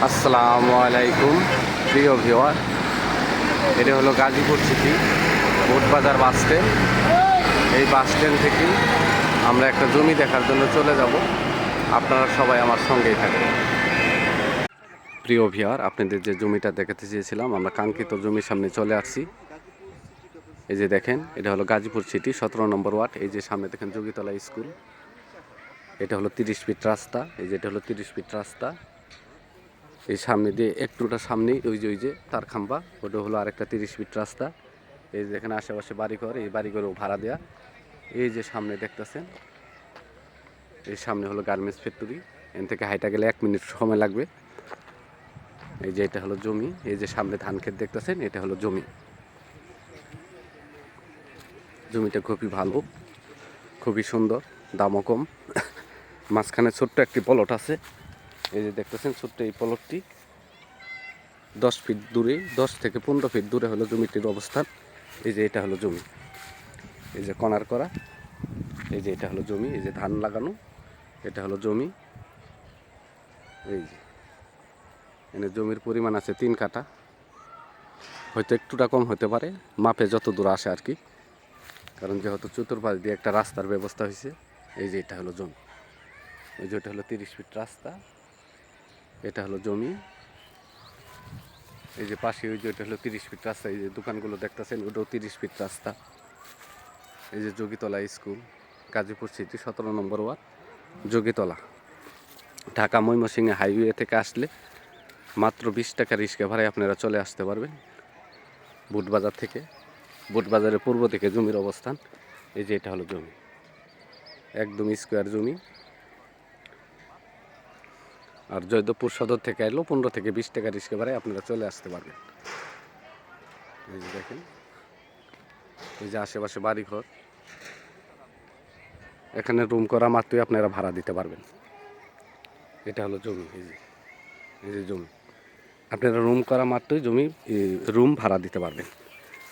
আসসালামু আলাইকুম প্রিয় ভিউয়ার, এটা হলো Gazipur city Botbazar bus stand. এই বাস স্ট্যান্ড থেকেই আমরা একটা জমি দেখার জন্য চলে যাব। আপনারা সবাই আমার সঙ্গেই থাকবেন। প্রিয় ভিউয়ার, আপনাদের যে জমিটা দেখাতে চেয়েছিলাম, আমরা কাঙ্ক্ষিত জমির সামনে চলে আসছি। এই যে দেখেন, এটা হলো গাজীপুর সিটি 17 নম্বর ওয়ার্ড। এই যে সামনে দেখেন যোগীতলা স্কুল। এটা হলো 30 ফিট রাস্তা। এই যে এটা হলো 30 ফিট রাস্তা। এই সামনে দিয়ে একটুটা সামনেই ওই যে তার খাম্বা, ওটা হলো আরেকটা 30 ফিট রাস্তা। এই যে এখানে আশেপাশে বাড়িঘর, এই বাড়িঘরও ভাড়া দেয়া। এই যে সামনে দেখতেছেন, এই সামনে হলো গার্মেন্টস ফ্যাক্টরি। এখান থেকে হাইটা গেলে 1 মিনিট সময় লাগবে। এই যে এটা হলো জমি। এই যে সামনে ধান ক্ষেত দেখতেছেন, এটা হলো জমি। জমিটা খুবই ভালো, খুবই সুন্দর, দামও কম। মাঝখানে ছোট্ট একটি প্লট আছে। এই যে দেখতেছেন ছোট্ট এই প্লটটি 10 ফিট দূরে, 10 থেকে 15 ফিট দূরে হলো জমিটির অবস্থান। এই যে এটা হলো জমি, এই যে কর্নার করা। এই যে এটা হলো জমি, এই যে ধান লাগানো, এটা হলো জমি। এই যে এখানে জমির পরিমাণ আছে 3 কাঠা, হয়তো একটুটা কম হতে পারে, মাপে যত দূর আসে আর কি, কারণ যেহেতু চতুর্পাশ দিয়ে একটা রাস্তার ব্যবস্থা হয়েছে। এই যে এটা হলো জমি। এই যে এটা হলো 30 ফিট রাস্তা, এটা হলো জমি। এই যে পাশে ওই যে এটা হলো 30 ফিট রাস্তা। এই যে দোকানগুলো দেখতেছেন, ওটাও 30 ফিট রাস্তা। এই যে যোগীতলা স্কুল, গাজীপুর সিটি 17 নম্বর ওয়ার্ড, যোগীতলা। ঢাকা ময়মনসিংহ হাইওয়ে থেকে আসলে মাত্র 20 টাকা রিক্সা ভাড়ায় আপনারা চলে আসতে পারবেন বোটবাজার থেকে। বোটবাজারের পূর্ব থেকে জমির অবস্থান। এই যে এটা হলো জমি, একদম স্কোয়ার জমি। আর জয়দেবপুর সদর থেকে এলো 15 থেকে 20 টাকা রিক্সা ভাড়ায় আপনারা চলে আসতে পারবেন। এই যে দেখেন, এই যে আশেপাশে বাড়িঘর। এখানে রুম করা মাত্রই আপনারা ভাড়া দিতে পারবেন। এটা হলো জমি। এই যে জমি, আপনারা রুম করা মাত্রই রুম ভাড়া দিতে পারবেন।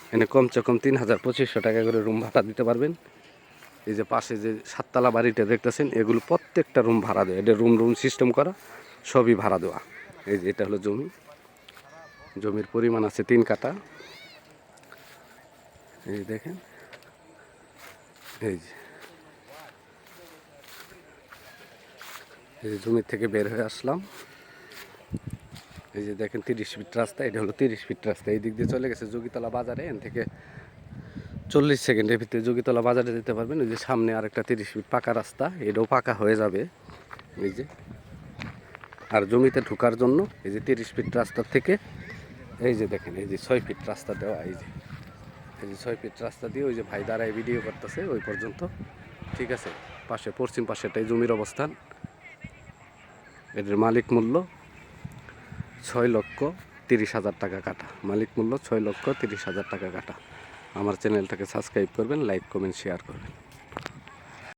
এখানে কমসে কম 3,2500 টাকা করে রুম ভাড়া দিতে পারবেন। এই যে পাশে যে 7তলা বাড়িটা দেখতেছেন, এগুলো প্রত্যেকটা রুম ভাড়া দেওয়া। এটা রুম সিস্টেম করা, সবই ভাড়া দেওয়া। এই যে এটা হলো জমি। জমির পরিমাণ আছে 3 কাঠা। এই দেখেন, এই যে জমির থেকে বের হয়ে আসলাম। এই যে দেখেন 30 ফিট রাস্তা, এটা হলো 30 ফিট রাস্তা। এই দিক দিয়ে চলে গেছে যোগীতলা বাজারে। এখান থেকে 40 সেকেন্ডের ভিতরে যোগীতলা বাজারে যেতে পারবেন। ওই যে সামনে আরেকটা 30 ফিট পাকা রাস্তা, এটাও পাকা হয়ে যাবে। এই যে আর জমিতে ঢোকার জন্য এই যে 30 ফিট রাস্তার থেকে এই যে দেখেন, এই যে 6 ফিট রাস্তা দেওয়া। এই যে 6 ফিট রাস্তা দিয়ে ওই যে ভাই দাঁড়ায় ভিডিও করতেছে ওই পর্যন্ত, ঠিক আছে। পাশে পশ্চিম পাশেটাই জমির অবস্থান। এদের মালিক মূল্য 6,30,000 টাকা কাটা। মালিক মূল্য 6,30,000 টাকা কাটা। আমার চ্যানেলটাকে সাবস্ক্রাইব করবেন, লাইক কমেন্ট শেয়ার করবেন।